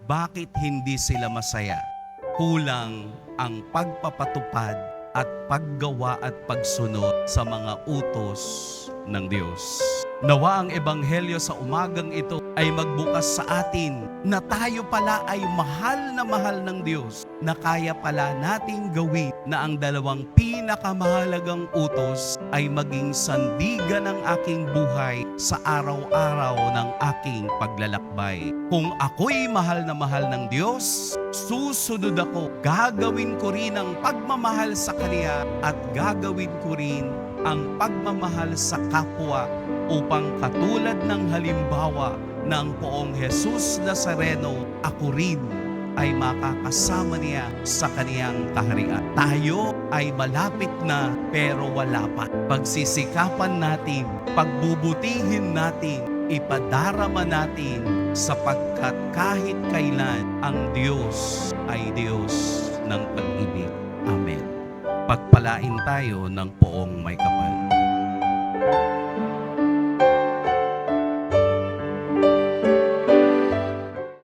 bakit hindi sila masaya? Kulang ang pagpapatupad at paggawa at pagsunod sa mga utos ng Diyos. Nawa ang ebanghelyo sa umagang ito ay magbukas sa atin na tayo pala ay mahal ng Diyos, na kaya pala nating gawin na ang dalawang pinakamahalagang utos ay maging sandigan ng aking buhay sa araw-araw ng aking paglalakbay. Kung ako'y mahal ng Diyos, susunod ako, gagawin ko rin ang pagmamahal sa Kanya at gagawin ko rin ang pagmamahal sa kapwa upang katulad ng halimbawa ng Poong Jesus Nazareno, ako rin ay makakasama niya sa kaniyang kaharian. Tayo ay malapit na pero wala pa. Pagsisikapan natin, pagbubutihin natin, ipadarama natin sapagkat kahit kailan ang Diyos ay Diyos ng pag-ibig. Amen. Pagpalain tayo ng Poong May Kapal.